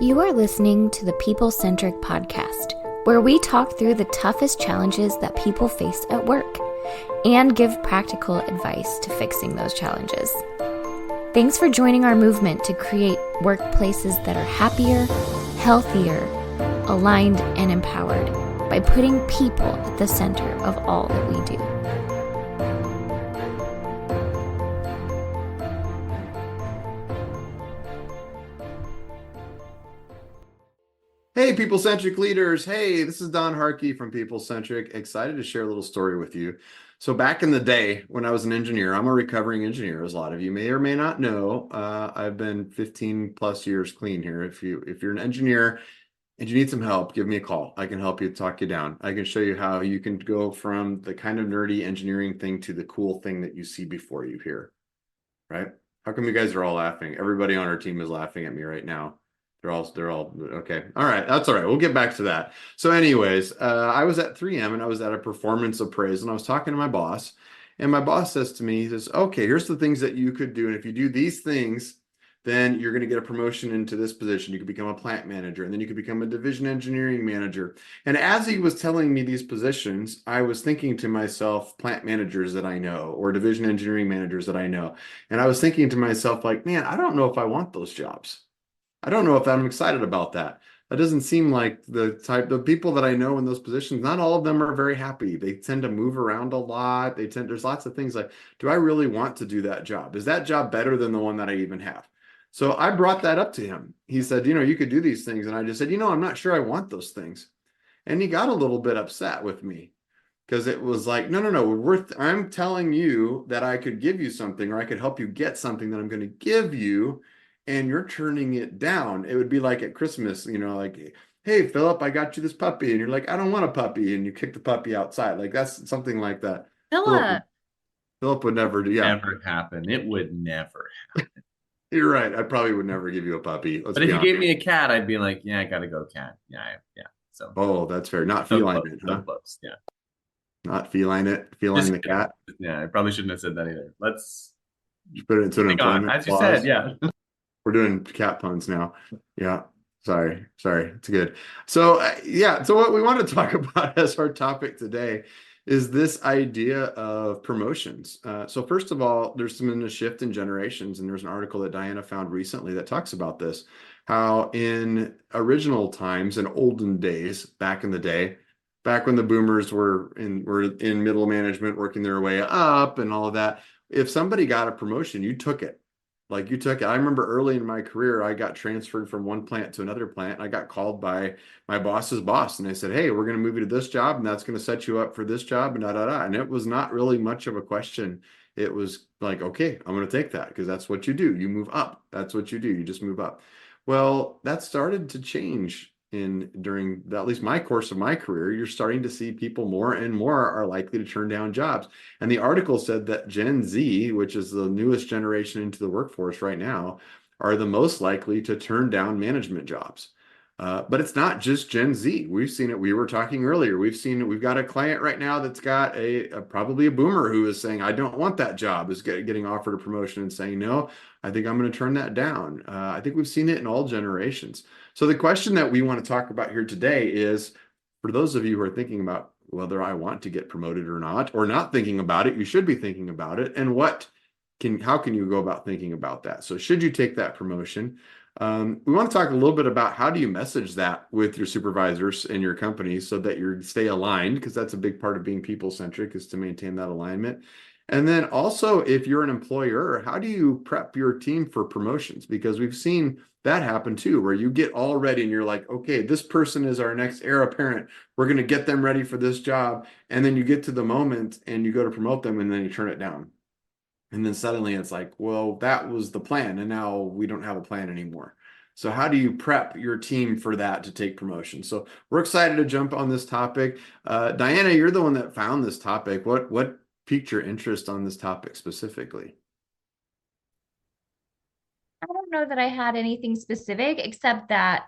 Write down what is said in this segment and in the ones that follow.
You are listening to the People Centric podcast, where we talk through the toughest challenges that people face at work and give practical advice to fixing those challenges. Thanks for joining our movement to create workplaces that are happier, healthier, aligned, and empowered by putting people at the center of all that we do. Hey, People Centric leaders. Hey, this is Don Harkey from People Centric. Excited to share a little story with you. So back in the day when I was an engineer, I'm a recovering engineer, as a lot of you may or may not know. I've been 15 plus years clean here. If you're an engineer and you need some help, give me a call. I can help you, talk you down. I can show you how you can go from the kind of nerdy engineering thing to the cool thing that you see before you here, right? How come you guys are all laughing? Everybody on our team is laughing at me right now. They're all okay. All right. That's all right. We'll get back to that. So anyways, I was at 3M and I was at a performance appraisal and I was talking to my boss, and my boss says to me, he says, okay, here's the things that you could do. And if you do these things, then you're going to get a promotion into this position. You could become a plant manager, and then you could become a division engineering manager. And as he was telling me these positions, I was thinking to myself, plant managers that I know, or division engineering managers that I know. And I was thinking to myself, like, man, I don't know if I want those jobs. I don't know if I'm excited about that. That doesn't seem like the people that I know in those positions, not all of them are very happy. They tend to move around a lot. There's lots of things like, do I really want to do that job? Is that job better than the one that I even have? So I brought that up to him. He said, you could do these things. And I just said, I'm not sure I want those things. And he got a little bit upset with me because it was like, no, I'm telling you that I could give you something, or I could help you get something that I'm going to give you, and you're turning it down. It would be like at Christmas, like, hey, Philip, I got you this puppy. And you're like, I don't want a puppy. And you kick the puppy outside. Like, that's something like that. Philip would never do. Yeah. Never happen. It would never happen. You're right. I probably would never give you a puppy. But if you gave me a cat, I'd be like, yeah, I gotta go cat. Yeah. So. Oh, that's fair. Not feline it, huh? So close. Yeah. Not feline it. Feline the cat. Yeah, I probably shouldn't have said that either. Let's put it into an employment as you said. Yeah. We're doing cat puns now. Yeah. Sorry. It's good. So So what we want to talk about as our topic today is this idea of promotions. So first of all, there's been a shift in generations, and there's an article that Diana found recently that talks about this, how in original times, in olden days, back in the day, back when the boomers were in middle management, working their way up and all of that, if somebody got a promotion, you took it. Like, you took it. I remember early in my career, I got transferred from one plant to another plant. And I got called by my boss's boss, and they said, hey, we're going to move you to this job, and that's going to set you up for this job, and And it was not really much of a question. It was like, okay, I'm going to take that, because that's what you do. You move up. That's what you do. You just move up. Well, that started to change during at least my course of my career. You're starting to see people more and more are likely to turn down jobs. And the article said that Gen Z, which is the newest generation into the workforce right now, are the most likely to turn down management jobs. But it's not just Gen Z. We've seen it. We were talking earlier. We've got a client right now that's got probably a boomer who is saying, I don't want that job, is getting offered a promotion and saying, no, I think I'm going to turn that down. I think we've seen it in all generations. So the question that we want to talk about here today is, for those of you who are thinking about whether I want to get promoted or not thinking about it, you should be thinking about it. And how can you go about thinking about that? So should you take that promotion? We want to talk a little bit about how do you message that with your supervisors in your company so that you stay aligned, because that's a big part of being people-centric, is to maintain that alignment. And then also, if you're an employer, how do you prep your team for promotions? Because we've seen that happen too, where you get all ready and you're like, okay, this person is our next heir apparent. We're going to get them ready for this job. And then you get to the moment and you go to promote them, and then you turn it down. And then suddenly it's like, well, that was the plan, and now we don't have a plan anymore. So how do you prep your team for that to take promotion? So we're excited to jump on this topic. Diana, you're the one that found this topic. What piqued your interest on this topic specifically? I don't know that I had anything specific, except that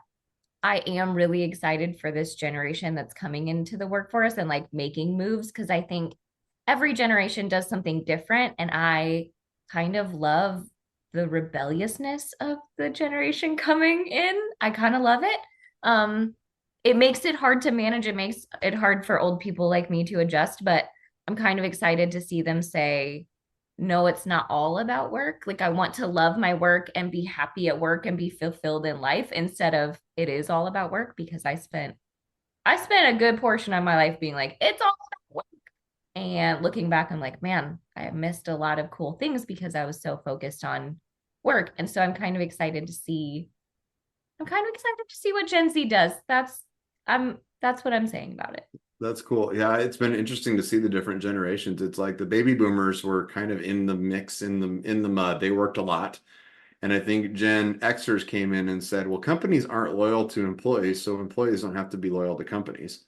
I am really excited for this generation that's coming into the workforce and like making moves, because I think every generation does something different. And I kind of love the rebelliousness of the generation coming in. I kind of love it. It makes it hard to manage. It makes it hard for old people like me to adjust, but I'm kind of excited to see them say, no, it's not all about work. Like I want to love my work and be happy at work and be fulfilled in life instead of it is all about work, because I spent a good portion of my life being like, it's all about work. And looking back, I'm like, man, I missed a lot of cool things because I was so focused on work. And so I'm kind of excited to see what Gen Z does. That's what I'm saying about it. That's cool. Yeah, it's been interesting to see the different generations. It's like the baby boomers were kind of in the mix, in the mud. They worked a lot. And I think Gen Xers came in and said, well, companies aren't loyal to employees, so employees don't have to be loyal to companies.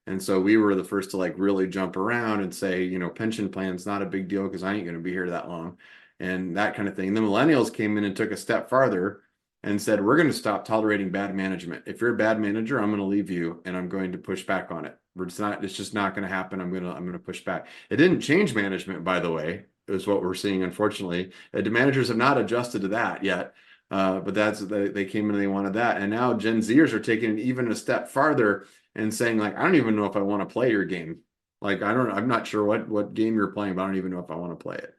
And so we were the first to like really jump around and say, pension plan's not a big deal because I ain't going to be here that long and that kind of thing. The millennials came in and took a step farther and said, we're going to stop tolerating bad management. If you're a bad manager, I'm going to leave you and I'm going to push back on it. It's just not going to happen. I'm going to push back. It didn't change management, by the way, is what we're seeing, unfortunately. The managers have not adjusted to that yet. But they came in and they wanted that. And now Gen Zers are taking it even a step farther and saying like, I don't even know if I want to play your game. Like, I'm not sure what game you're playing, but I don't even know if I want to play it.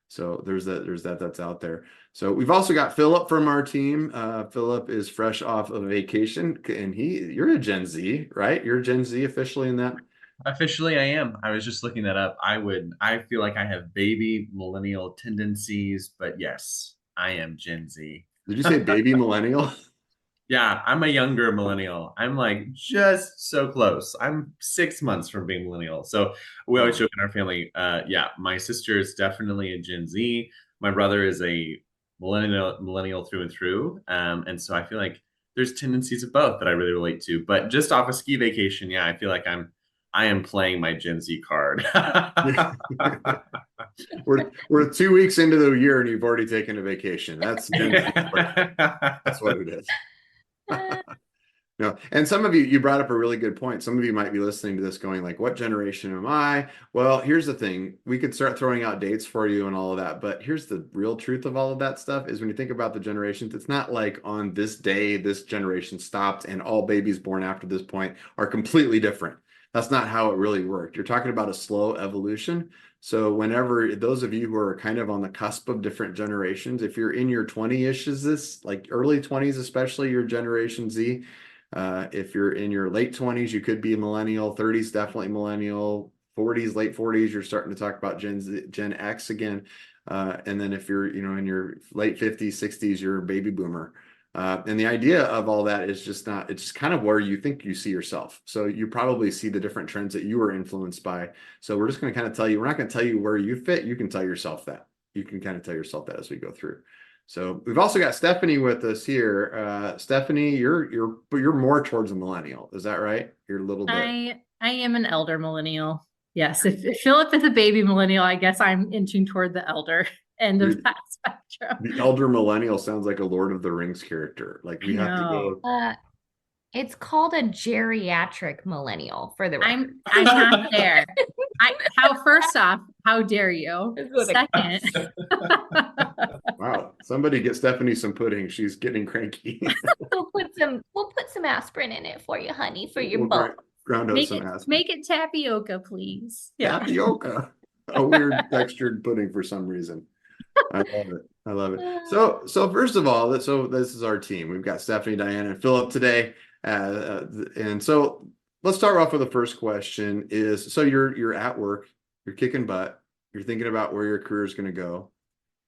So there's that's out there. So we've also got Philip from our team. Philip is fresh off of vacation and you're a Gen Z, right? You're a Gen Z officially in that. Officially, I am. I was just looking that up. I feel like I have baby millennial tendencies, but yes, I am Gen Z. Did you say baby millennial? Yeah, I'm a younger millennial. I'm like just so close. I'm 6 months from being millennial. So we always joke in our family, yeah, my sister is definitely a Gen Z. My brother is a millennial through and through. And so I feel like there's tendencies of both that I really relate to. But just off a ski vacation, yeah, I feel like I am playing my Gen Z card. We're 2 weeks into the year and you've already taken a vacation. That's Gen Z. That's what it is. No, and some of you brought up a really good point. Some of you might be listening to this going like, what generation am I? Well, here's the thing. We could start throwing out dates for you and all of that, but here's the real truth of all of that stuff is when you think about the generations, it's not like on this day, this generation stopped and all babies born after this point are completely different. That's not how it really worked. You're talking about a slow evolution. So whenever those of you who are kind of on the cusp of different generations, if you're in your 20-ish, is this like early 20s, especially your Generation Z, if you're in your late 20s, you could be a millennial, 30s, definitely millennial, 40s, late 40s, you're starting to talk about Gen X again. And then if you're, in your late 50s, 60s, you're a baby boomer. And the idea of all that is it's just kind of where you think you see yourself. So you probably see the different trends that you were influenced by. So we're just going to kind of tell you, we're not going to tell you where you fit. You can tell yourself that. You can kind of tell yourself that as we go through. So we've also got Stephanie with us here. Stephanie, you're more towards a millennial. Is that right? You're a little bit. I am an elder millennial. Yes. If Philip is a baby millennial, I guess I'm inching toward the elder end of that spectrum. The elder millennial sounds like a Lord of the Rings character. Like we have to go. It's called a geriatric millennial for the record. I'm not there. First off, how dare you? Second. Wow. Somebody get Stephanie some pudding. She's getting cranky. We'll put some aspirin in it for you, honey, for your bones. Ground out some aspirin. Make it tapioca, please. Yeah. Tapioca. A weird textured pudding for some reason. I love it. So first of all, this is our team. We've got Stephanie, Diane, and Philip today. And so let's start off with the first question is, so you're at work, you're kicking butt, you're thinking about where your career is going to go,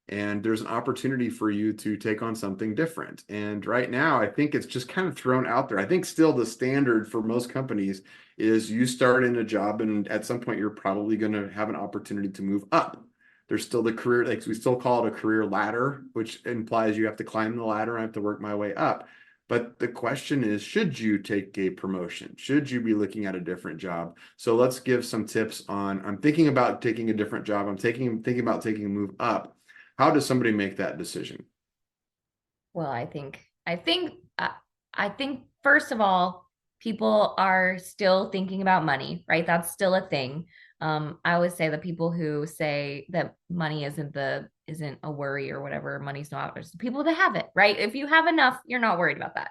and there's an opportunity for you to take on something different. And right now, I think it's just kind of thrown out there. I think still the standard for most companies is you start in a job and at some point you're probably going to have an opportunity to move up. There's still the career, like we still call it a career ladder, which implies you have to climb the ladder and I have to work my way up. But the question is, should you take a promotion? Should you be looking at a different job? So let's give some tips on, I'm thinking about taking a different job. I'm thinking about taking a move up. How does somebody make that decision? Well, I think first of all, people are still thinking about money, right? That's still a thing. I always say the people who say that money isn't a worry or whatever, money's not, it's the people that have it, right? If you have enough, you're not worried about that.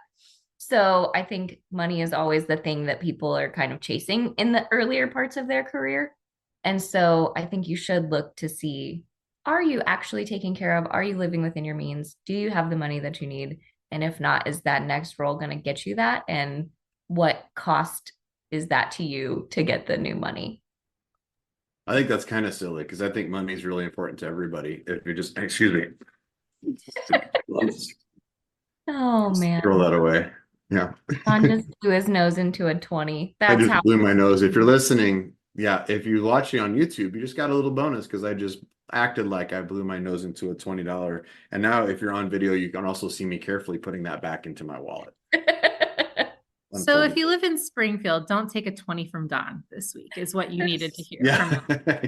So I think money is always the thing that people are kind of chasing in the earlier parts of their career. And so I think you should look to see, are you actually taken care of? Are you living within your means? Do you have the money that you need? And if not, is that next role going to get you that? And what cost is that to you to get the new money? I think that's kind of silly because I think money is really important to everybody. If you just, excuse me, Oh man. throw that away. Yeah. John just blew his nose into a 20. I That's just how blew my nose. If you're listening, yeah, if you're watching on YouTube, you just got a little bonus because I just acted like I blew my nose into a $20. And now if you're on video, you can also see me carefully putting that back into my wallet. So if you live in Springfield, don't take a 20 from Don this week is what you needed to hear. Yeah.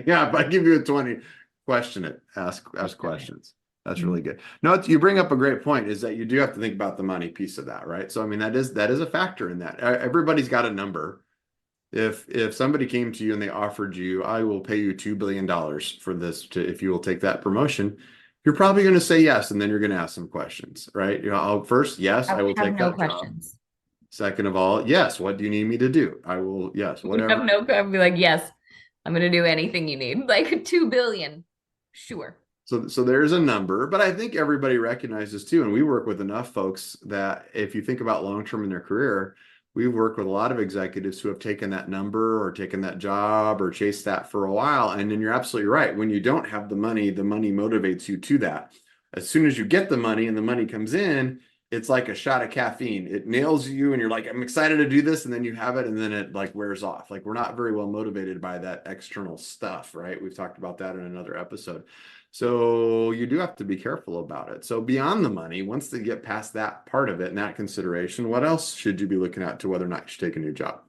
Yeah, if I give you a 20, question it, ask questions. That's really good. No, you bring up a great point, is that you do have to think about the money piece of that, right? So I mean, that is a factor in that. Everybody's got a number. If somebody came to you and they offered you, I will pay you $2 billion for this if you will take that promotion, you're probably going to say yes, and then you're going to ask some questions, right? You know, yes, I will take that job. Second of all, yes, what do you need me to do? I will, yes, whatever. I'll be like, yes, I'm going to do anything you need. Like 2 billion. Sure. So there's a number, but I think everybody recognizes too, and we work with enough folks that if you think about long-term in their career, we've worked with a lot of executives who have taken that number or taken that job or chased that for a while. And then you're absolutely right. When you don't have the money motivates you to that. As soon as you get the money and the money comes in, it's like a shot of caffeine. It nails you and you're like, I'm excited to do this. And then you have it and then it like wears off. Like we're not very well motivated by that external stuff, right? We've talked about that in another episode. So you do have to be careful about it. So beyond the money, once they get past that part of it and that consideration, what else should you be looking at to whether or not you should take a new job?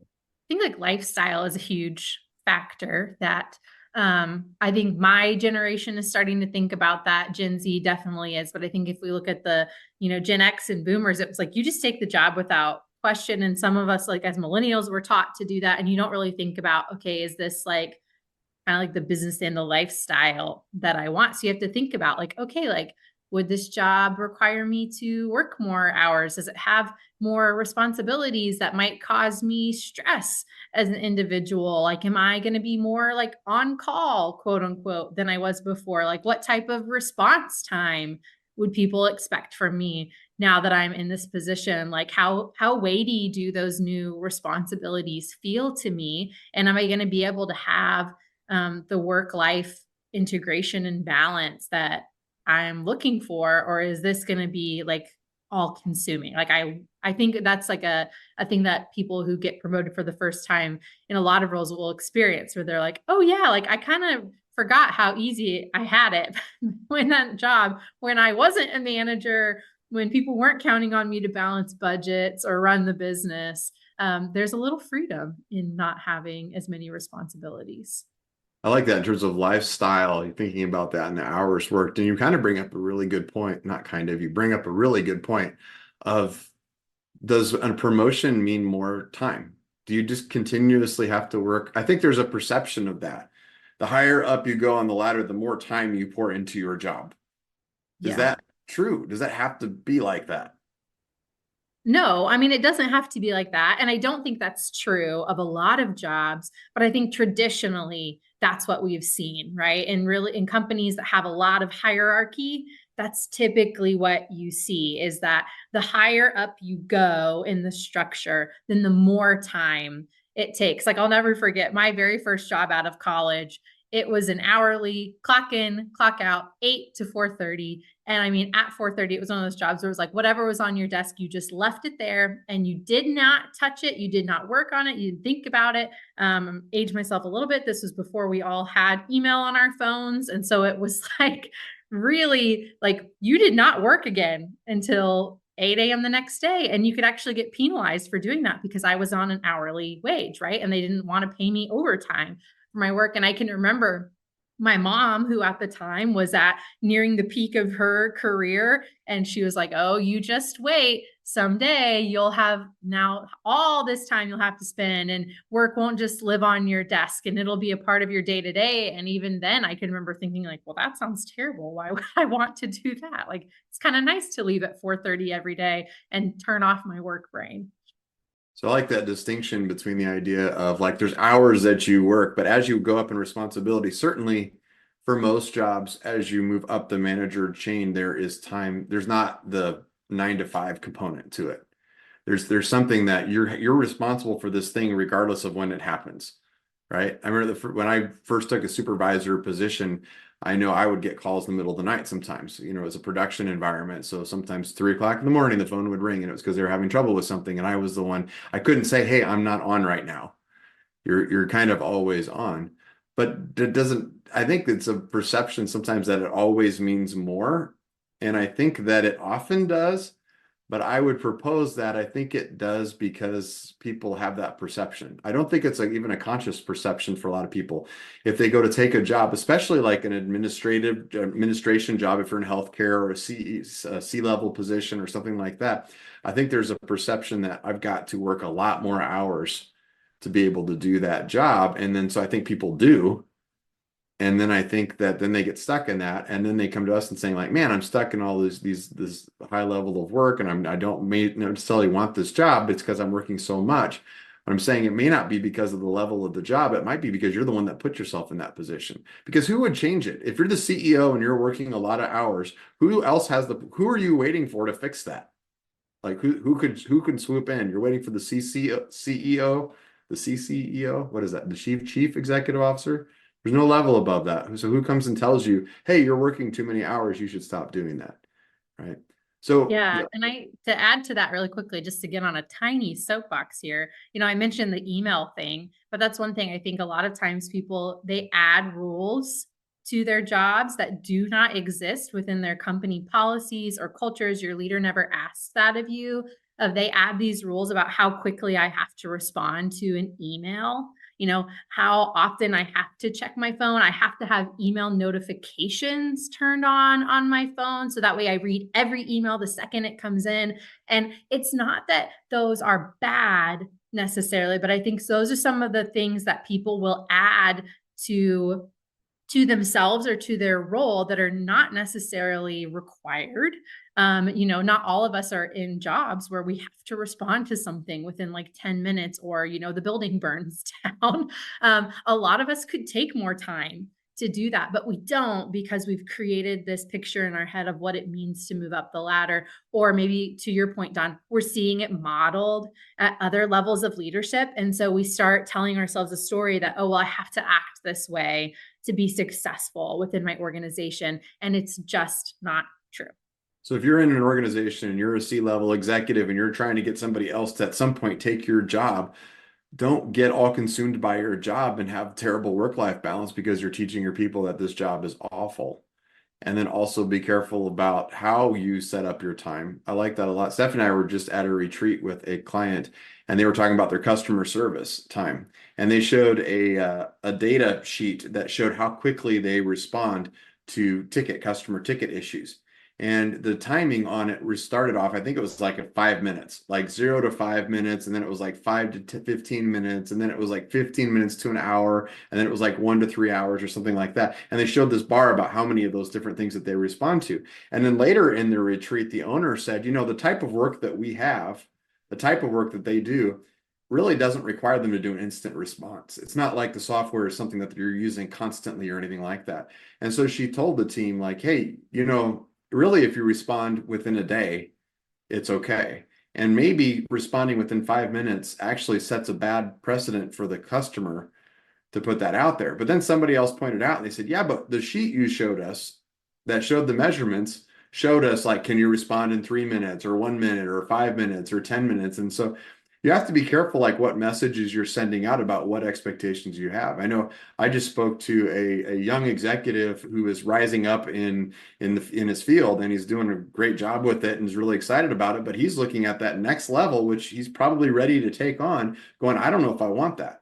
I think like lifestyle is a huge factor that I think my generation is starting to think about that. Gen Z definitely is. But I think if we look at the, Gen X and boomers, it was like, you just take the job without question. And some of us, like as millennials, were taught to do that. And you don't really think about, okay, is this like kind of like the business and the lifestyle that I want? So you have to think about like, okay, like, would this job require me to work more hours? Does it have more responsibilities that might cause me stress as an individual? Like, am I going to be more like on call, quote unquote, than I was before? Like, what type of response time would people expect from me now that I'm in this position? Like, how weighty do those new responsibilities feel to me? And am I going to be able to have the work-life integration and balance that I'm looking for, or is this going to be like all consuming? Like I think that's like a thing that people who get promoted for the first time in a lot of roles will experience, where they're like, oh yeah, like I kind of forgot how easy I had it when that job, when I wasn't a manager, when people weren't counting on me to balance budgets or run the business. There's a little freedom in not having as many responsibilities. I like that in terms of lifestyle. You're thinking about that in the hours worked, and you kind of bring up a really good point. Not kind of, you bring up a really good point of, does a promotion mean more time? Do you just continuously have to work? I think there's a perception of that. The higher up you go on the ladder, the more time you pour into your job. Is that true? Does that have to be like that? No, I mean, it doesn't have to be like that. And I don't think that's true of a lot of jobs, but I think traditionally that's what we've seen, right? And really in companies that have a lot of hierarchy, that's typically what you see, is that the higher up you go in the structure, then the more time it takes. Like I'll never forget my very first job out of college. It was an hourly clock in, clock out, 8 to 4:30. And I mean, at 4:30, it was one of those jobs where it was like, whatever was on your desk, you just left it there and you did not touch it. You did not work on it. You didn't think about it. Aged myself a little bit. This was before we all had email on our phones. And so it was like, really like you did not work again until 8 a.m. the next day. And you could actually get penalized for doing that because I was on an hourly wage, right? And they didn't want to pay me overtime for my work. And I can remember my mom, who at the time was at nearing the peak of her career, and she was like, oh, you just wait. Someday you'll have now all this time you'll have to spend, and work won't just live on your desk, and it'll be a part of your day to day. And even then I can remember thinking like, well, that sounds terrible. Why would I want to do that? Like, it's kind of nice to leave at 4:30 every day and turn off my work brain. So I like that distinction between the idea of like there's hours that you work, but as you go up in responsibility, certainly for most jobs, as you move up the manager chain, there is time. There's not the 9 to 5 component to it. There's something that you're responsible for this thing regardless of when it happens, right? I remember when I first took a supervisor position, I know I would get calls in the middle of the night sometimes. You know, it was a production environment. So sometimes 3 o'clock in the morning, the phone would ring and it was because they were having trouble with something. And I was the one, I couldn't say, hey, I'm not on right now. You're kind of always on. But it doesn't, I think it's a perception sometimes that it always means more. And I think that it often does. But I would propose that I think it does because people have that perception. I don't think it's like even a conscious perception for a lot of people. If they go to take a job, especially like an administration job, if you're in healthcare or a C-level position or something like that, I think there's a perception that I've got to work a lot more hours to be able to do that job. And then so I think people do. And then I think that then they get stuck in that, and then they come to us and saying like, "Man, I'm stuck in all this high level of work, and I don't necessarily want this job. It's because I'm working so much." But I'm saying it may not be because of the level of the job. It might be because you're the one that put yourself in that position. Because who would change it if you're the CEO and you're working a lot of hours? Who else has who are you waiting for to fix that? Like who can swoop in? You're waiting for the CEO, the CCEO. What is that? The chief executive officer. There's no level above that. So who comes and tells you, hey, you're working too many hours, you should stop doing that, right? So Yeah. And to add to that really quickly, just to get on a tiny soapbox here, I mentioned the email thing, but that's one thing I think a lot of times people, they add rules to their jobs that do not exist within their company policies or cultures. Your leader never asks that of you. They add these rules about how quickly I have to respond to an email, how often I have to check my phone. I have to have email notifications turned on my phone. So that way I read every email the second it comes in. And it's not that those are bad necessarily, but I think those are some of the things that people will add to themselves or to their role that are not necessarily required. Not all of us are in jobs where we have to respond to something within like 10 minutes or, the building burns down. A lot of us could take more time to do that, but we don't because we've created this picture in our head of what it means to move up the ladder. Or maybe to your point, Don, we're seeing it modeled at other levels of leadership. And so we start telling ourselves a story that, oh, well, I have to act this way to be successful within my organization. And it's just not true. So if you're in an organization and you're a C-level executive and you're trying to get somebody else to at some point take your job, don't get all consumed by your job and have terrible work-life balance because you're teaching your people that this job is awful. And then also be careful about how you set up your time. I like that a lot. Steph and I were just at a retreat with a client, and they were talking about their customer service time. And they showed a data sheet that showed how quickly they respond to customer ticket issues. And the timing on it started off, I think it was like 5 minutes, like 0 to 5 minutes. And then it was like 5 to 15 minutes. And then it was like 15 minutes to an hour. And then it was like 1 to 3 hours or something like that. And they showed this bar about how many of those different things that they respond to. And then later in the retreat, the owner said, the type of work that we have, the type of work that they do really doesn't require them to do an instant response. It's not like the software is something that you're using constantly or anything like that. And so she told the team like, hey, really, if you respond within a day, it's okay. And maybe responding within 5 minutes actually sets a bad precedent for the customer to put that out there. But then somebody else pointed out and they said, yeah, but the sheet you showed us that showed the measurements showed us like, can you respond in 3 minutes or 1 minute or 5 minutes or 10 minutes? And so you have to be careful, like what messages you're sending out about what expectations you have. I know I just spoke to a young executive who is rising up in his field, and he's doing a great job with it and is really excited about it. But he's looking at that next level, which he's probably ready to take on, going, I don't know if I want that.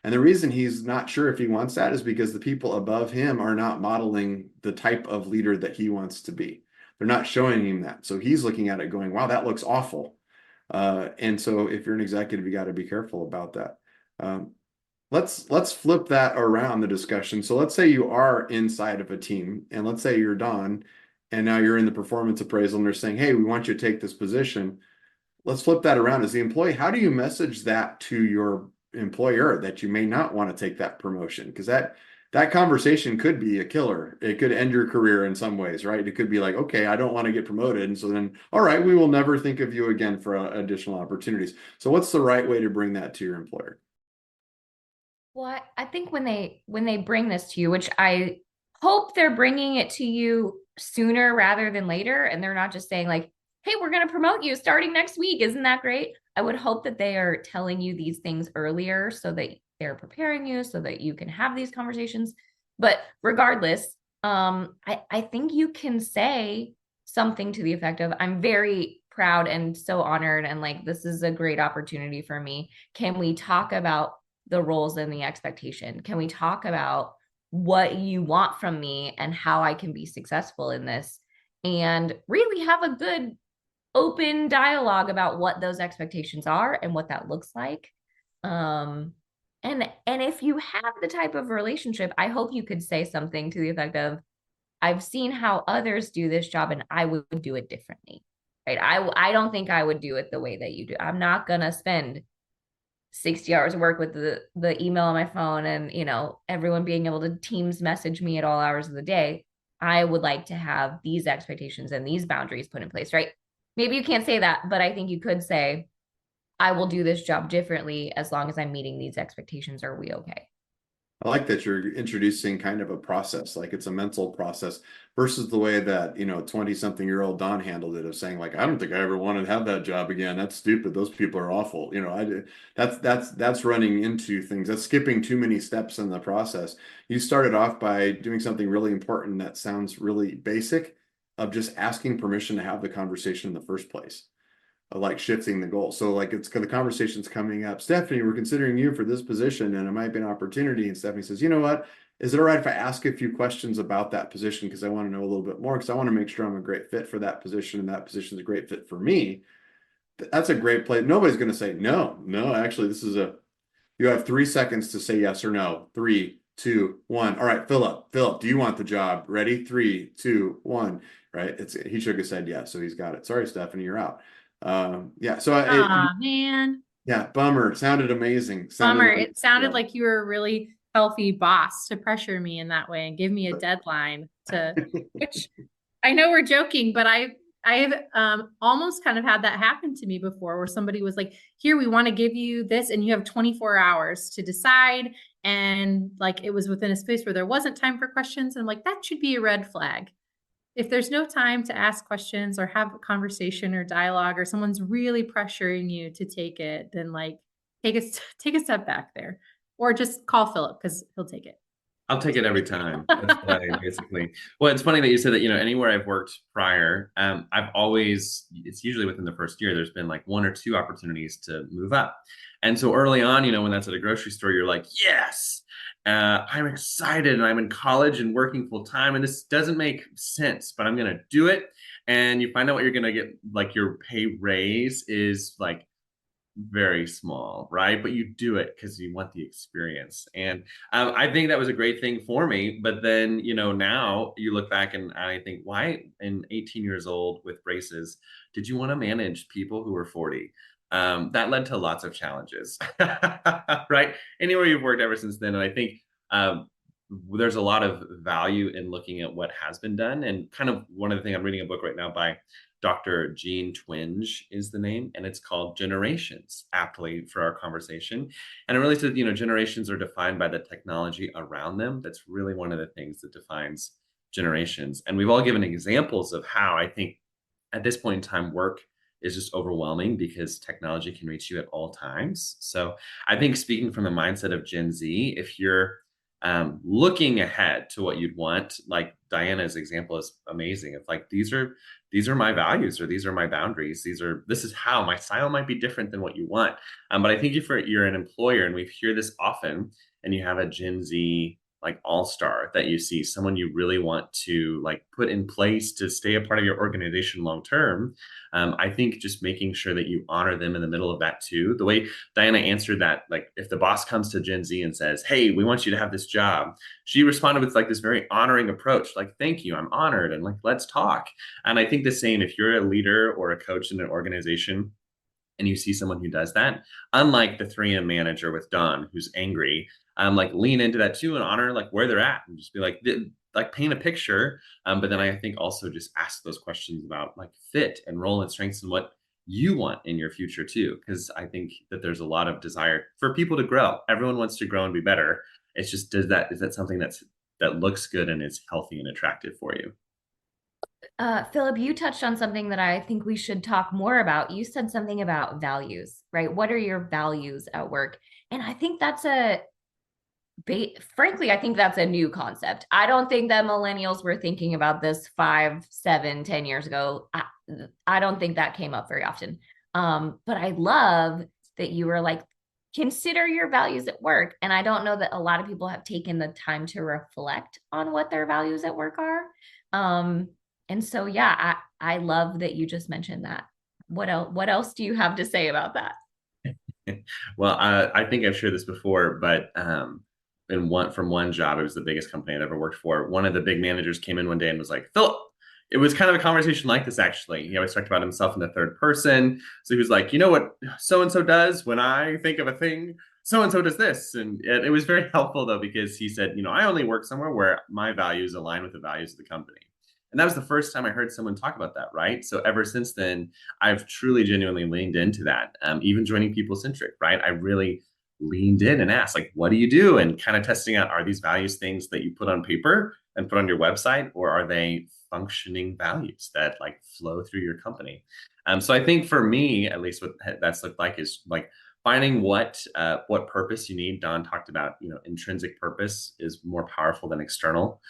And the reason he's not sure if he wants that is because the people above him are not modeling the type of leader that he wants to be. They're not showing him that. So he's looking at it going, wow, that looks awful. And so if you're an executive, you got to be careful about that. Let's flip that around the discussion. So let's say you are inside of a team, and let's say you're Don, and now you're in the performance appraisal, and they're saying, hey, we want you to take this position. Let's flip that around. As the employee, how do you message that to your employer that you may not want to take that promotion? Because that conversation could be a killer. It could end your career in some ways, right? It could be like, okay, I don't want to get promoted. And so then, all right, we will never think of you again for additional opportunities. So what's the right way to bring that to your employer? Well, I think when they bring this to you, which I hope they're bringing it to you sooner rather than later, and they're not just saying like, hey, we're going to promote you starting next week. Isn't that great? I would hope that they are telling you these things earlier so that they're preparing you so that you can have these conversations. But regardless, I think you can say something to the effect of, I'm very proud and so honored, and like, this is a great opportunity for me. Can we talk about the roles and the expectation? Can we talk about what you want from me and how I can be successful in this? And really have a good open dialogue about what those expectations are and what that looks like. And if you have the type of relationship, I hope you could say something to the effect of, I've seen how others do this job and I would do it differently. Right? I don't think I would do it the way that you do. I'm not gonna spend 60 hours of work with the email on my phone and, you know, everyone being able to Teams message me at all hours of the day. I would like to have these expectations and these boundaries put in place, right? Maybe you can't say that, but I think you could say, I will do this job differently as long as I'm meeting these expectations. Are we okay? I like that you're introducing kind of a process, like it's a mental process versus the way that, 20-something-year-old Don handled it of saying like, I don't think I ever want to have that job again. That's stupid. Those people are awful. That's running into things. That's skipping too many steps in the process. You started off by doing something really important that sounds really basic of just asking permission to have the conversation in the first place. Like shifting the goal. So like the conversation's coming up. Stephanie, we're considering you for this position and it might be an opportunity. And Stephanie says, you know what? Is it all right if I ask a few questions about that position? Because I want to know a little bit more because I want to make sure I'm a great fit for that position and that position is a great fit for me. That's a great play. Nobody's going to say no. Actually, you have 3 seconds to say yes or no. 3, 2, 1. All right, Philip, do you want the job? Ready? 3, 2, 1. Right. He shook his head yes. So he's got it. Sorry, Stephanie, you're out. Man. Yeah, bummer. It sounded amazing. It sounded like you were a really healthy boss to pressure me in that way and give me a deadline which I know we're joking, but I've almost kind of had that happen to me before where somebody was like, here, we want to give you this and you have 24 hours to decide. And like, it was within a space where there wasn't time for questions. And like, that should be a red flag. If there's no time to ask questions or have a conversation or dialogue, or someone's really pressuring you to take it, then like take a step back there, or just call Philip because he'll take it. I'll take it every time. That's what I basically. Well, it's funny that you said that, anywhere I've worked prior, it's usually within the first year, there's been like 1 or 2 opportunities to move up. And so early on, when that's at a grocery store, you're like, yes, I'm excited and I'm in college and working full time and this doesn't make sense, but I'm going to do it. And you find out what you're going to get, like your pay raise is like very small, right? But you do it because you want the experience. And I think that was a great thing for me. But then, now you look back and I think, why in 18 years old with braces, did you want to manage people who were 40? That led to lots of challenges, right? Anywhere you've worked ever since then. And I think there's a lot of value in looking at what has been done. And kind of one of the things, I'm reading a book right now by Dr. Jean Twenge is the name, and it's called Generations, aptly for our conversation. And it really says, generations are defined by the technology around them. That's really one of the things that defines generations. And we've all given examples of how I think at this point in time, work is just overwhelming because technology can reach you at all times. So I think speaking from the mindset of Gen Z, if you're looking ahead to what you'd want, like Diana's example is amazing. It's like, these are my values, or these are my boundaries. This is how my style might be different than what you want. But I think if you're an employer, and we hear this often, and you have a Gen Z like all-star that you see, someone you really want to like put in place to stay a part of your organization long term, I think just making sure that you honor them in the middle of that too. The way Diana answered that, like if the boss comes to Gen Z and says, "Hey, we want you to have this job," she responded with like this very honoring approach, like, "Thank you, I'm honored, and like, let's talk." And I think the same, if you're a leader or a coach in an organization, and you see someone who does that, unlike the 3M manager with Don, who's angry, like lean into that too and honor like where they're at, and just be like paint a picture. But then I think also just ask those questions about like fit and role and strengths and what you want in your future too. Because I think that there's a lot of desire for people to grow. Everyone wants to grow and be better. It's just, is that something that looks good and is healthy and attractive for you? Philip, you touched on something that I think we should talk more about. You said something about values, right? What are your values at work? And I think frankly, I think that's a new concept. I don't think that millennials were thinking about this 5, 7, 10 years ago. I don't think that came up very often. But I love that you were like, consider your values at work. And I don't know that a lot of people have taken the time to reflect on what their values at work are. And so, yeah, I love that you just mentioned that. What else do you have to say about that? Well, I think I've shared this before, but from one job, it was the biggest company I'd ever worked for. One of the big managers came in one day and was like, "Philip," it was kind of a conversation like this, actually. He always talked about himself in the third person. So he was like, "You know what so-and-so does when I think of a thing? So-and-so does this." And it was very helpful, though, because he said, "I only work somewhere where my values align with the values of the company." And that was the first time I heard someone talk about that, right? So ever since then, I've truly, genuinely leaned into that. Even joining People Centric, right? I really leaned in and asked, like, what do you do? And kind of testing out, are these values things that you put on paper and put on your website, or are they functioning values that like flow through your company? So I think for me, at least what that's looked like is like finding what purpose you need. Don talked about, intrinsic purpose is more powerful than external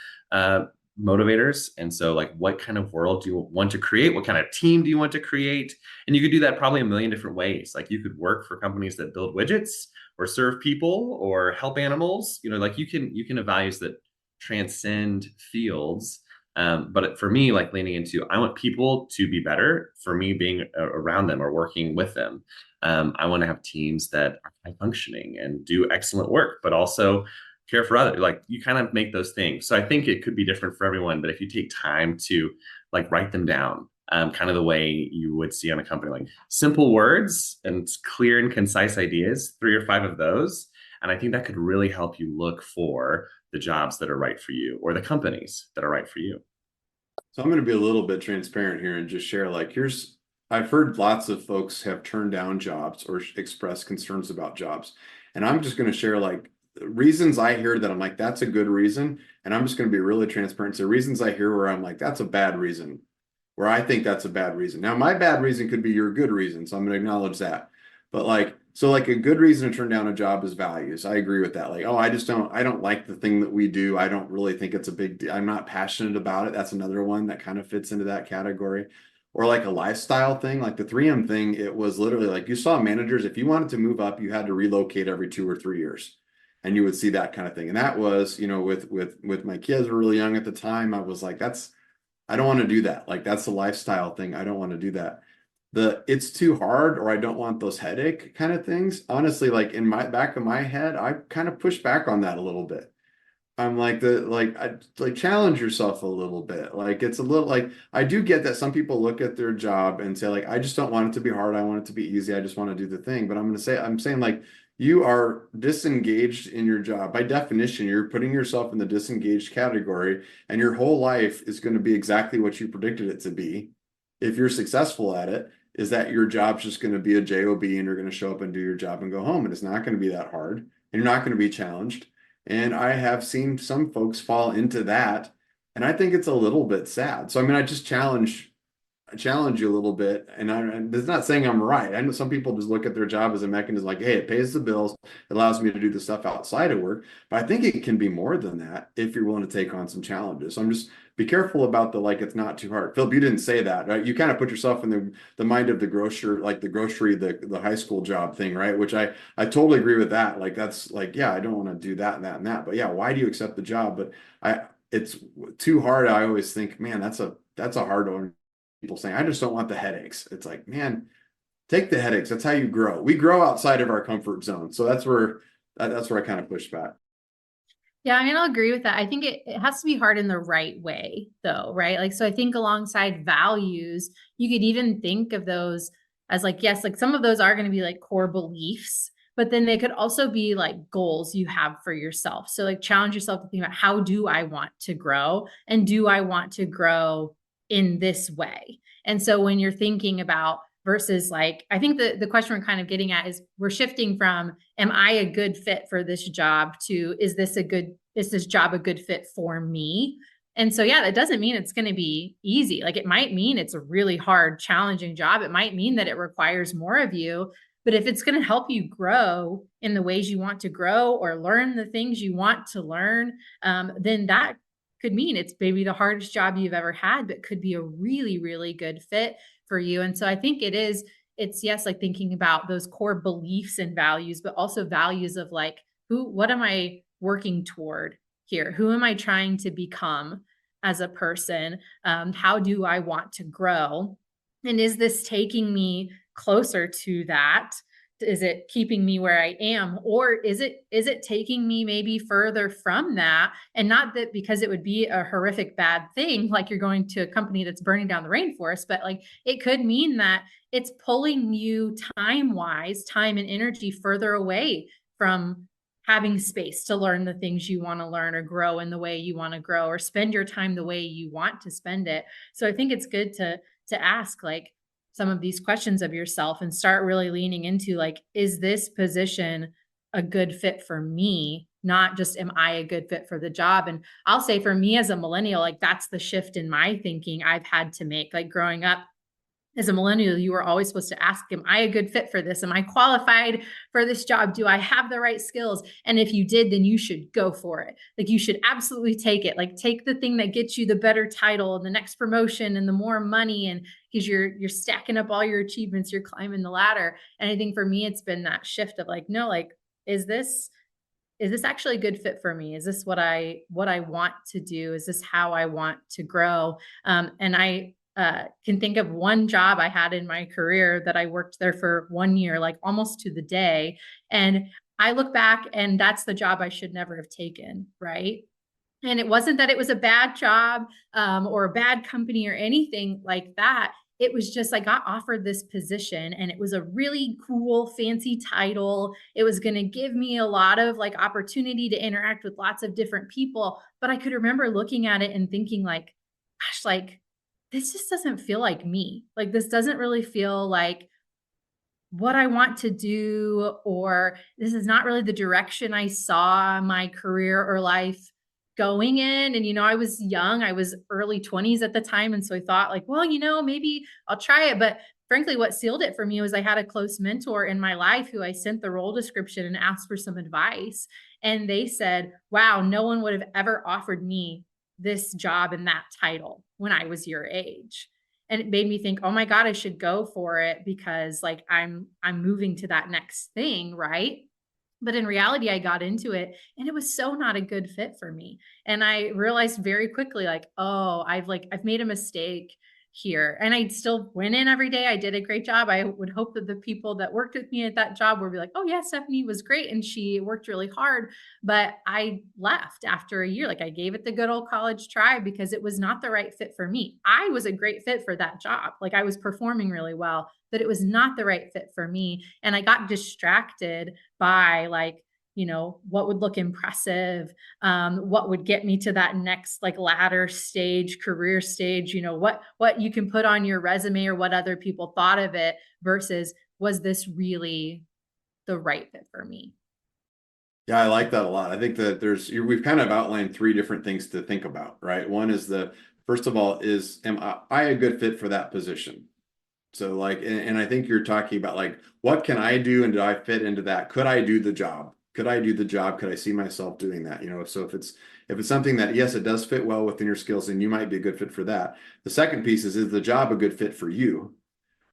motivators. And so like, what kind of world do you want to create? What kind of team do you want to create? And you could do that probably a million different ways. Like you could work for companies that build widgets or serve people or help animals. Like you can have values that transcend fields. But for me, like leaning into, I want people to be better for me being around them or working with them. I want to have teams that are high functioning and do excellent work, but also care for others. Like you kind of make those things. So I think it could be different for everyone, but if you take time to like write them down, kind of the way you would see on a company, like simple words and clear and concise ideas, 3 or 5 of those. And I think that could really help you look for the jobs that are right for you or the companies that are right for you. So I'm going to be a little bit transparent here and just share, like, I've heard lots of folks have turned down jobs or expressed concerns about jobs. And I'm just going to share like reasons I hear that I'm like, that's a good reason. And I'm just going to be really transparent. So reasons I hear where I'm like, that's a bad reason, where I think that's a bad reason. Now, my bad reason could be your good reason. So I'm going to acknowledge that. But like, so like a good reason to turn down a job is values. I agree with that. Like, oh, I don't like the thing that we do. I don't really think it's a big deal. I'm not passionate about it. That's another one that kind of fits into that category. Or like a lifestyle thing, like the 3M thing, it was literally like you saw managers, if you wanted to move up, you had to relocate every 2 or 3 years. And you would see that kind of thing. And that was, with my kids were really young at the time, I was like, I don't want to do that. Like that's a lifestyle thing. I don't want to do that. It's too hard, or I don't want those headache kind of things. Honestly, like in my back of my head, I kind of push back on that a little bit. I'm like I challenge yourself a little bit. Like it's a little like I do get that some people look at their job and say like, I just don't want it to be hard. I want it to be easy. I just want to do the thing. But I'm saying like you are disengaged in your job. By definition, you're putting yourself in the disengaged category, and your whole life is going to be exactly what you predicted it to be. If you're successful at it, is that your job's just going to be a job, and you're going to show up and do your job and go home, and it's not going to be that hard, and you're not going to be challenged. And I have seen some folks fall into that, and I think it's a little bit sad. So I mean, I challenge you a little bit, and it's not saying I'm right. I know some people just look at their job as a mechanism, like, hey, it pays the bills, it allows me to do the stuff outside of work. But I think it can be more than that if you're willing to take on some challenges. So I'm just be careful about the, like, it's not too hard. Philip, you didn't say that, right? You kind of put yourself in the mind of the grocer, like the high school job thing, right? Which I totally agree with that. Like, that's like, yeah, I don't want to do that and that and that, but yeah, why do you accept the job? But it's too hard. I always think, man, that's a hard one. People saying, I just don't want the headaches. It's like, man, take the headaches. That's how you grow. We grow outside of our comfort zone. So that's where I kind of push back. Yeah, I mean, I'll agree with that. I think it has to be hard in the right way, though, right? Like, so I think alongside values, you could even think of those as like, yes, like some of those are going to be like core beliefs, but then they could also be like goals you have for yourself. So, like, challenge yourself to think about, how do I want to grow? And do I want to grow in this way? And so when you're thinking about versus like, I think the question we're kind of getting at is, we're shifting from, am I a good fit for this job, to, is this job a good fit for me? And so, yeah, that doesn't mean it's going to be easy. Like, it might mean it's a really hard, challenging job. It might mean that it requires more of you. But if it's going to help you grow in the ways you want to grow, or learn the things you want to learn, then that could mean it's maybe the hardest job you've ever had, but could be a really, really good fit for you. And so I think it's yes, like thinking about those core beliefs and values, but also values of like, what am I working toward here? Who am I trying to become as a person? How do I want to grow? And is this taking me closer to that? Is it keeping me where I am? Or is it taking me maybe further from that? And not that because it would be a horrific bad thing, like you're going to a company that's burning down the rainforest, but like it could mean that it's pulling you time and energy further away from having space to learn the things you want to learn, or grow in the way you want to grow, or spend your time the way you want to spend it. So I think it's good to ask like some of these questions of yourself, and start really leaning into like, is this position a good fit for me? Not just, am I a good fit for the job? And I'll say for me as a millennial, like that's the shift in my thinking I've had to make. Like growing up as a millennial, you were always supposed to ask, am I a good fit for this? Am I qualified for this job? Do I have the right skills? And if you did, then you should go for it. Like you should absolutely take it. Like take the thing that gets you the better title and the next promotion and the more money. And because you're stacking up all your achievements, you're climbing the ladder. And I think for me, it's been that shift of like, no, like, is this actually a good fit for me? Is this what I want to do? Is this how I want to grow? And I can think of one job I had in my career that I worked there for 1 year, like almost to the day. And I look back and that's the job I should never have taken. Right. And it wasn't that it was a bad job or a bad company or anything like that. It was just, I got offered this position and it was a really cool, fancy title. It was going to give me a lot of like opportunity to interact with lots of different people. But I could remember looking at it and thinking like, gosh, like this just doesn't feel like me. Like this doesn't really feel like what I want to do, or this is not really the direction I saw my career or life going in. And, I was young, I was early 20s at the time. And so I thought like, well, maybe I'll try it. But frankly, what sealed it for me was I had a close mentor in my life who I sent the role description and asked for some advice. And they said, wow, no one would have ever offered me this job and that title when I was your age. And it made me think, oh my God, I should go for it because like I'm moving to that next thing, right? But in reality, I got into it and it was so not a good fit for me. And I realized very quickly, like, oh, I've made a mistake here. And I still went in every day. I did a great job. I would hope that the people that worked with me at that job would be like, oh yeah, Stephanie was great. And she worked really hard. But I left after a year. Like I gave it the good old college try because it was not the right fit for me. I was a great fit for that job. Like I was performing really well, but it was not the right fit for me. And I got distracted by like, what would look impressive, what would get me to that next like ladder stage, career stage, what you can put on your resume or what other people thought of it versus was this really the right fit for me? Yeah, I like that a lot. I think that we've kind of outlined 3 different things to think about, right? One is first of all, am I a good fit for that position? So like, and I think you're talking about like, what can I do? And do I fit into that? Could I do the job? Could I do the job? Could I see myself doing that? So if if it's something that, yes, it does fit well within your skills, and you might be a good fit for that. The second piece is the job a good fit for you?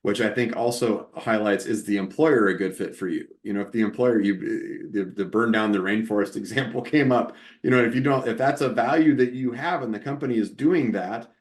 Which I think also highlights, is the employer a good fit for you? If the employer, the burn down the rainforest example came up, if that's a value that you have and the company is doing that,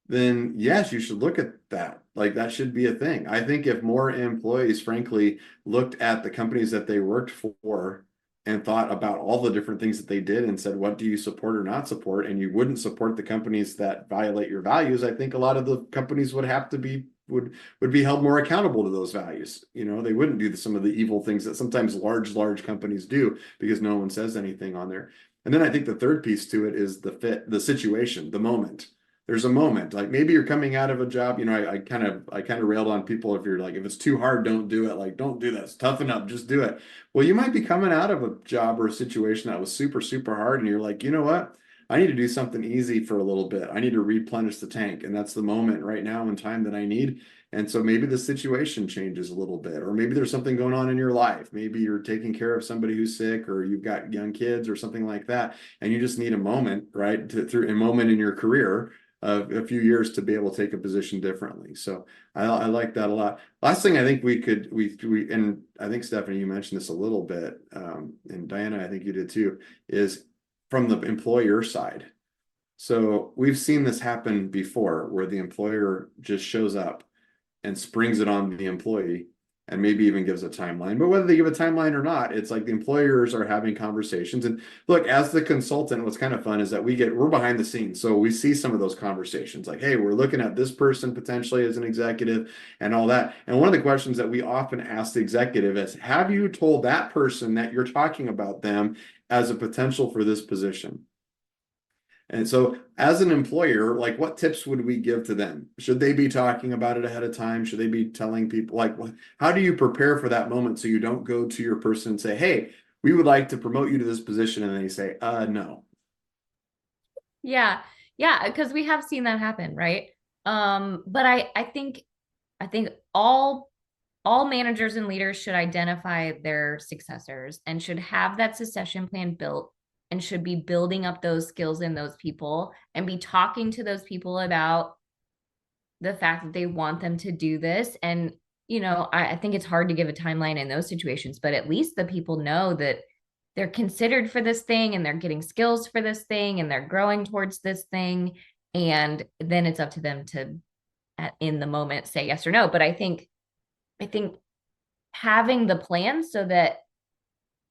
then yes, you should look at that. Like, that should be a thing. I think if more employees, frankly, looked at the companies that they worked for and thought about all the different things that they did and said, what do you support or not support? And you wouldn't support the companies that violate your values, I think a lot of the companies would have to be would be held more accountable to those values. They wouldn't do some of the evil things that sometimes large companies do because no one says anything on there. And then I think the third piece to it is the situation, the moment. There's a moment, like maybe you're coming out of a job. I kind of railed on people, if you're like, if it's too hard, don't do it. Like, don't do that. It's toughen up, just do it. Well, you might be coming out of a job or a situation that was super, super hard, and you're like, you know what? I need to do something easy for a little bit. I need to replenish the tank. And that's the moment right now in time that I need. And so maybe the situation changes a little bit, or maybe there's something going on in your life. Maybe you're taking care of somebody who's sick, or you've got young kids or something like that. And you just need a moment, right? Through a moment in your career of a few years to be able to take a position differently. So I like that a lot. Last thing I think and I think Stephanie, you mentioned this a little bit, and Diana, I think you did too, is from the employer side. So we've seen this happen before, where the employer just shows up and springs it on the employee, and maybe even gives a timeline. But whether they give a timeline or not, it's like the employers are having conversations. And look, as the consultant, what's kind of fun is that we're behind the scenes. So we see some of those conversations, like, hey, we're looking at this person potentially as an executive and all that. And one of the questions that we often ask the executive is, have you told that person that you're talking about them as a potential for this position? And so as an employer, like, what tips would we give to them? Should they be talking about it ahead of time? Should they be telling people, like, how do you prepare for that moment so you don't go to your person and say, hey, we would like to promote you to this position, and they say, no. Yeah. Yeah. Because we have seen that happen, right? But I think all managers and leaders should identify their successors and should have that succession plan built, and should be building up those skills in those people, and be talking to those people about the fact that they want them to do this. And, I think it's hard to give a timeline in those situations, but at least the people know that they're considered for this thing, and they're getting skills for this thing, and they're growing towards this thing. And then it's up to them to, in the moment, say yes or no. But I think having the plan so that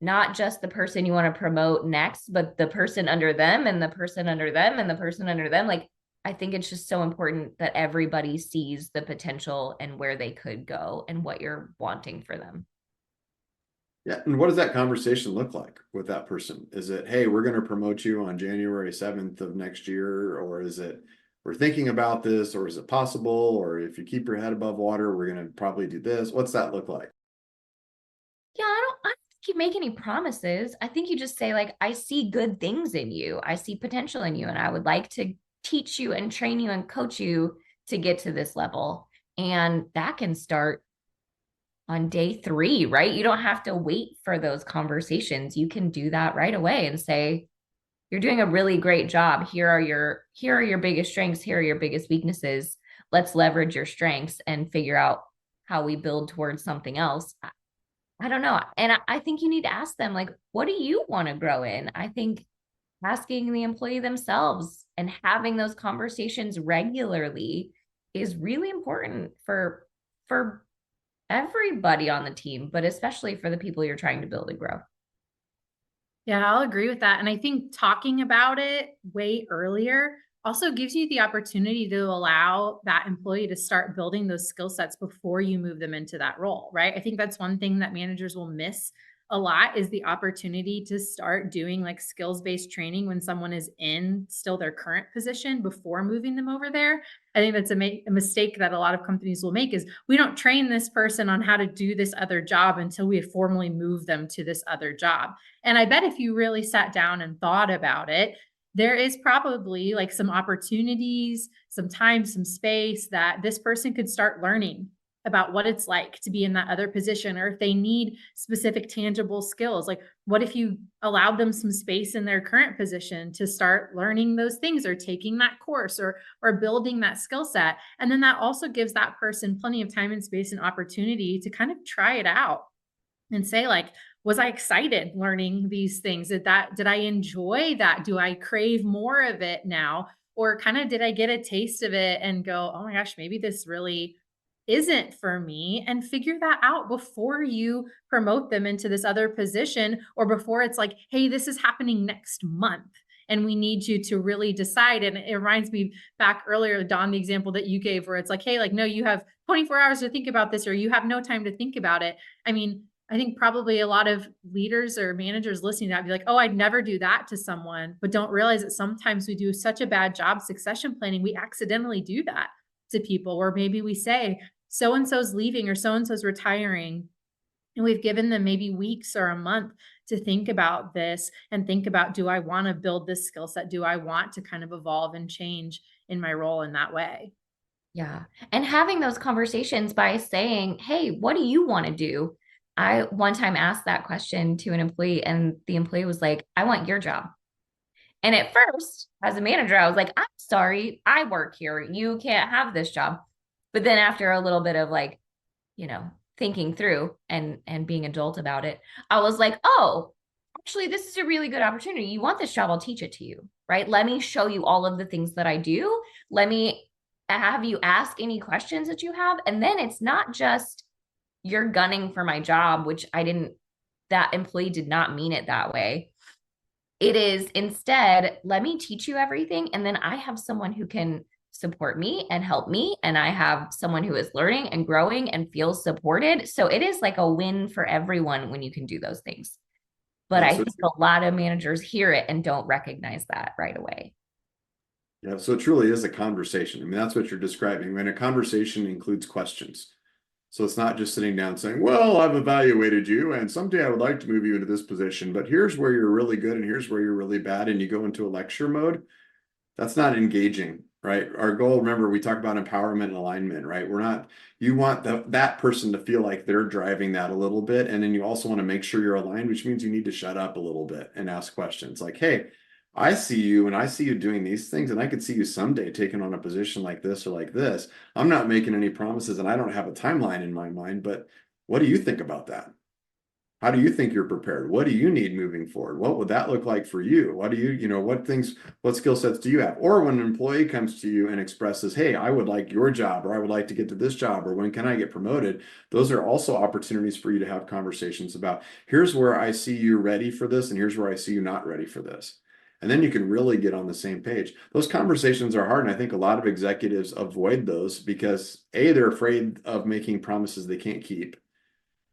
not just the person you want to promote next, but the person under them, and the person under them, and the person under them. Like, I think it's just so important that everybody sees the potential and where they could go and what you're wanting for them. Yeah. And what does that conversation look like with that person? Is it, hey, we're going to promote you on January 7th of next year? Or is it, we're thinking about this? Or is it possible? Or if you keep your head above water, we're going to probably do this. What's that look like? Yeah, I don't think you make any promises. I think you just say, like, I see good things in you. I see potential in you, and I would like to teach you and train you and coach you to get to this level. And that can start on day 3, right? You don't have to wait for those conversations. You can do that right away and say, you're doing a really great job. Here are your biggest strengths. Here are your biggest weaknesses. Let's leverage your strengths and figure out how we build towards something else. I don't know. And I think you need to ask them, like, what do you want to grow in? I think asking the employee themselves and having those conversations regularly is really important for everybody on the team, but especially for the people you're trying to build and grow. Yeah, I'll agree with that. And I think talking about it way earlier also gives you the opportunity to allow that employee to start building those skill sets before you move them into that role, right? I think that's one thing that managers will miss a lot, is the opportunity to start doing like skills-based training when someone is in still their current position before moving them over there. I think that's a mistake that a lot of companies will make, is we don't train this person on how to do this other job until we have formally moved them to this other job. And I bet if you really sat down and thought about it, there is probably like some opportunities, some time, some space that this person could start learning about what it's like to be in that other position, or if they need specific tangible skills. Like, what if you allowed them some space in their current position to start learning those things, or taking that course, or building that skill set? And then that also gives that person plenty of time and space and opportunity to kind of try it out and say, like, was I excited learning these things? Did I enjoy that? Do I crave more of it now? Or kind of did I get a taste of it and go, oh my gosh, maybe this really isn't for me? And figure that out before you promote them into this other position, or before it's like, hey, this is happening next month and we need you to really decide. And it reminds me back earlier, Don, the example that you gave, where it's like, hey, like, no, you have 24 hours to think about this, or you have no time to think about it. I mean, I think probably a lot of leaders or managers listening to that be like, oh, I'd never do that to someone, but don't realize that sometimes we do such a bad job succession planning. We accidentally do that to people, or maybe we say, so-and-so's leaving or so-and-so's retiring, and we've given them maybe weeks or a month to think about this and think about, do I want to build this skill set? Do I want to kind of evolve and change in my role in that way? Yeah. And having those conversations by saying, hey, what do you want to do? I one time asked that question to an employee, and the employee was like, I want your job. And at first, as a manager, I was like, I'm sorry, I work here. You can't have this job. But then after a little bit of like, thinking through and being adult about it, I was like, oh, actually, this is a really good opportunity. You want this job, I'll teach it to you, right? Let me show you all of the things that I do. Let me have you ask any questions that you have. And then it's not just you're gunning for my job, which that employee did not mean it that way. It is instead, let me teach you everything. And then I have someone who can support me and help me. And I have someone who is learning and growing and feels supported. So it is like a win for everyone when you can do those things. But Yeah, I think a lot of managers hear it and don't recognize that right away. Yeah, so it truly is a conversation. I mean, that's what you're describing. When a conversation includes questions. So it's not just sitting down saying, well, I've evaluated you and someday I would like to move you into this position, but here's where you're really good and here's where you're really bad. And you go into a lecture mode. That's not engaging, right? Our goal, remember, we talk about empowerment and alignment, right? You want that person to feel like they're driving that a little bit. And then you also want to make sure you're aligned, which means you need to shut up a little bit and ask questions like, hey, I see you and I see you doing these things, and I could see you someday taking on a position like this or like this. I'm not making any promises and I don't have a timeline in my mind, but what do you think about that? How do you think you're prepared? What do you need moving forward? What would that look like for you? What do what skill sets do you have? Or when an employee comes to you and expresses, hey, I would like your job, or I would like to get to this job, or when can I get promoted? Those are also opportunities for you to have conversations about, here's where I see you ready for this, and here's where I see you not ready for this. And then you can really get on the same page. Those conversations are hard. And I think a lot of executives avoid those because A, they're afraid of making promises they can't keep.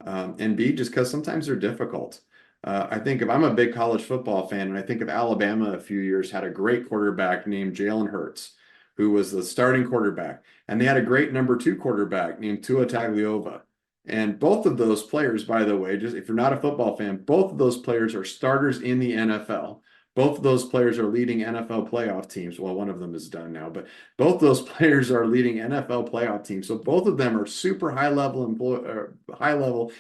And B, just because sometimes they're difficult. I think if I'm a big college football fan, and I think of Alabama a few years, had a great quarterback named Jalen Hurts, who was the starting quarterback. And they had a great number 2 quarterback named Tua Tagovailoa. And both of those players, by the way, just if you're not a football fan, both of those players are starters in the NFL. Both of those players are leading NFL playoff teams. Well, one of them is done now, but both those players are leading NFL playoff teams. So both of them are super high level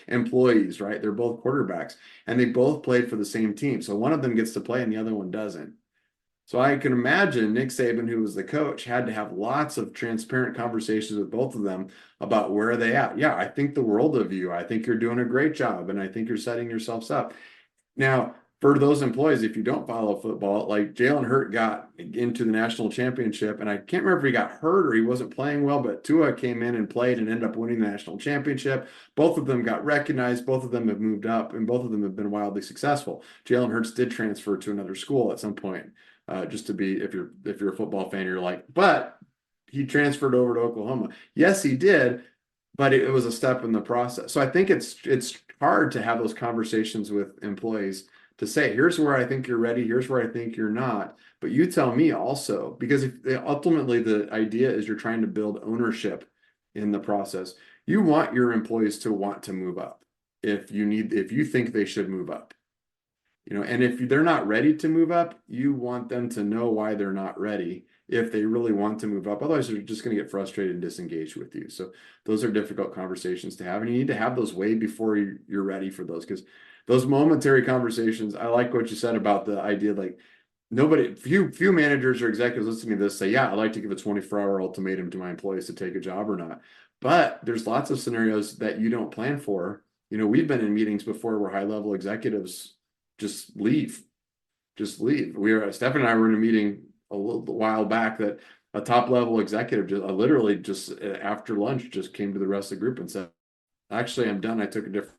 employees, right? They're both quarterbacks, and they both played for the same team. So one of them gets to play and the other one doesn't. So I can imagine Nick Saban, who was the coach, had to have lots of transparent conversations with both of them about where are they at. Yeah, I think the world of you. I think you're doing a great job, and I think you're setting yourselves up. Now, for those employees, if you don't follow football, like Jalen Hurts got into the national championship, and I can't remember if he got hurt or he wasn't playing well, but Tua came in and played and ended up winning the national championship. Both of them got recognized. Both of them have moved up, and both of them have been wildly successful. Jalen Hurts did transfer to another school at some point, just to be, if you're a football fan, you're like, but he transferred over to Oklahoma. Yes, he did, but it was a step in the process. So I think it's hard to have those conversations with employees to say, here's where I think you're ready, here's where I think you're not. But you tell me also, because ultimately the idea is you're trying to build ownership in the process. You want your employees to want to move up if you think they should move up. And if they're not ready to move up, you want them to know why they're not ready. if they really want to move up. Otherwise, they're just going to get frustrated and disengaged with you. So those are difficult conversations to have. And you need to have those way before you're ready for those, because those momentary conversations, I like what you said about the idea, like few managers or executives listening to this say, yeah, I'd like to give a 24-hour ultimatum to my employees to take a job or not. But there's lots of scenarios that you don't plan for. We've been in meetings before where high-level executives just leave. Stephen and I were in a meeting a little while back that a top-level executive literally just after lunch just came to the rest of the group and said, actually, I'm done. I took a different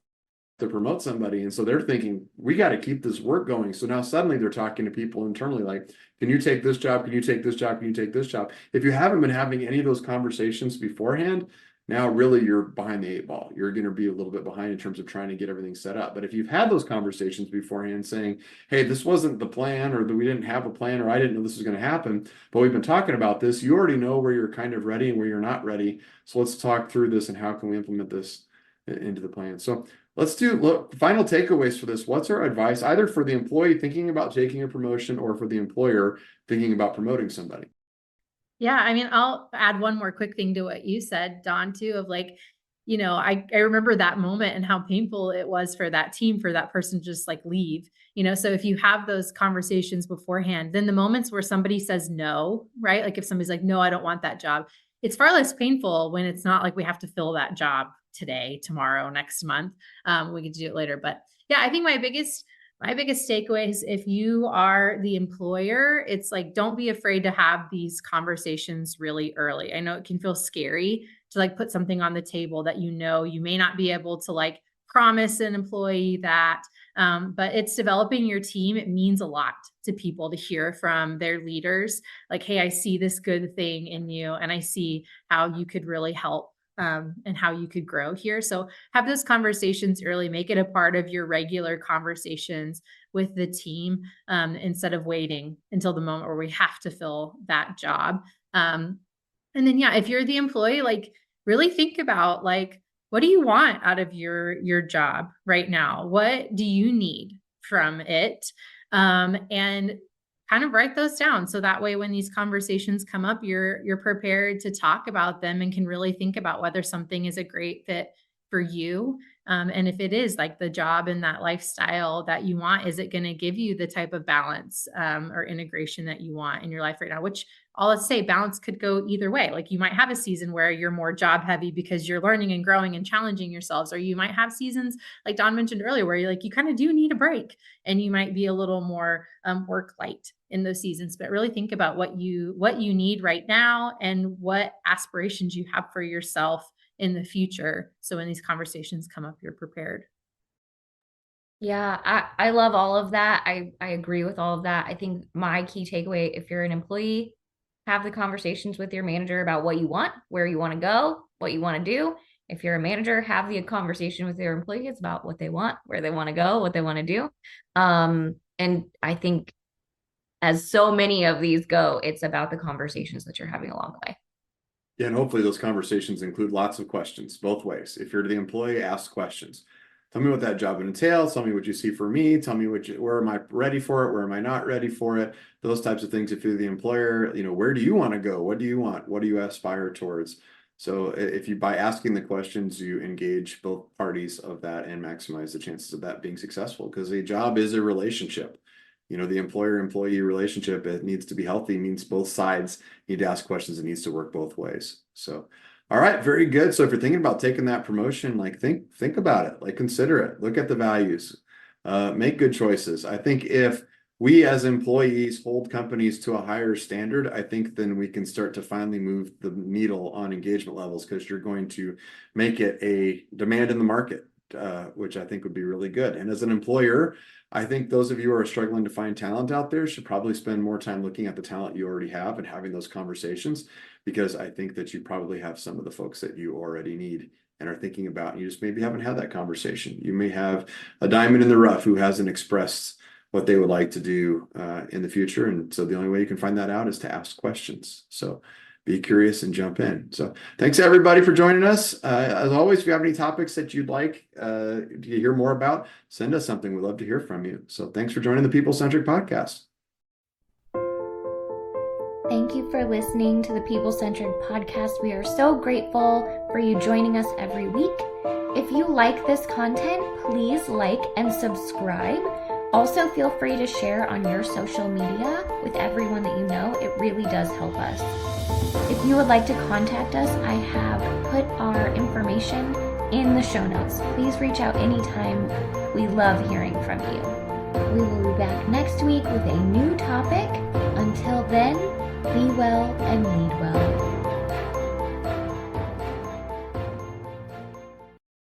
to promote somebody. And so they're thinking, we got to keep this work going. So now suddenly they're talking to people internally, like, can you take this job? Can you take this job? Can you take this job? If you haven't been having any of those conversations beforehand, now really you're behind the 8 ball. You're going to be a little bit behind in terms of trying to get everything set up. But if you've had those conversations beforehand saying, hey, this wasn't the plan, or that we didn't have a plan, or I didn't know this was going to happen, but we've been talking about this, you already know where you're kind of ready and where you're not ready. So let's talk through this and how can we implement this into the plan. So let's do final takeaways for this. What's our advice, either for the employee thinking about taking a promotion or for the employer thinking about promoting somebody? Yeah, I mean, I'll add one more quick thing to what you said, Don, too, of like, I remember that moment and how painful it was for that team, for that person to just like leave, so if you have those conversations beforehand, then the moments where somebody says no, right? Like if somebody's like, no, I don't want that job, it's far less painful when it's not like we have to fill that job today, tomorrow, next month. We can do it later. But yeah, I think my biggest takeaway is, if you are the employer, it's like, don't be afraid to have these conversations really early. I know it can feel scary to like put something on the table that you may not be able to like promise an employee that, but it's developing your team. It means a lot to people to hear from their leaders, like, hey, I see this good thing in you, and I see how you could really help, and how you could grow here. So have those conversations early, make it a part of your regular conversations with the team, instead of waiting until the moment where we have to fill that job. And then, yeah, if you're the employee, like really think about like, what do you want out of your job right now? What do you need from it? And kind of write those down. So that way, when these conversations come up, you're prepared to talk about them and can really think about whether something is a great fit for you. And if it is, like the job and that lifestyle that you want, is it going to give you the type of balance, or integration that you want in your life right now? Which, I'll say, balance could go either way. Like you might have a season where you're more job heavy because you're learning and growing and challenging yourselves, or you might have seasons like Don mentioned earlier where you're like, you kind of do need a break, and you might be a little more work light in those seasons. But really think about what you need right now and what aspirations you have for yourself in the future. So when these conversations come up, you're prepared. Yeah, I love all of that. I agree with all of that. I think my key takeaway, if you're an employee, have the conversations with your manager about what you want, where you want to go, what you want to do. If you're a manager, have the conversation with your employees about what they want, where they want to go, what they want to do. And I think, as so many of these go, it's about the conversations that you're having along the way. Yeah, and hopefully those conversations include lots of questions both ways. If you're the employee, ask questions. Tell me what that job entails. Tell me what you see for me. Tell me where am I ready for it? Where am I not ready for it? Those types of things. If you're the employer, where do you want to go? What do you want? What do you aspire towards? So if you, by asking the questions, you engage both parties of that and maximize the chances of that being successful, because a job is a relationship. The employer-employee relationship, it needs to be healthy, means both sides need to ask questions. It needs to work both ways. So, all right, very good. So if you're thinking about taking that promotion, like think about it, like consider it, look at the values, make good choices. I think if we as employees hold companies to a higher standard, I think then we can start to finally move the needle on engagement levels, because you're going to make it a demand in the market, which I think would be really good. And as an employer, I think those of you who are struggling to find talent out there should probably spend more time looking at the talent you already have and having those conversations, because I think that you probably have some of the folks that you already need and are thinking about, and you just maybe haven't had that conversation. You may have a diamond in the rough who hasn't expressed what they would like to do in the future. And so the only way you can find that out is to ask questions. So be curious and jump in. So thanks everybody for joining us. As always, if you have any topics that you'd like to hear more about, send us something. We'd love to hear from you. So thanks for joining the People Centric podcast. Thank you for listening to the People Centric podcast. We are so grateful for you joining us every week. If you like this content, please like and subscribe. Also, feel free to share on your social media with everyone that you know. It really does help us. If you would like to contact us, I have put our information in the show notes. Please reach out anytime. We love hearing from you. We will be back next week with a new topic. Until then, be well and lead well.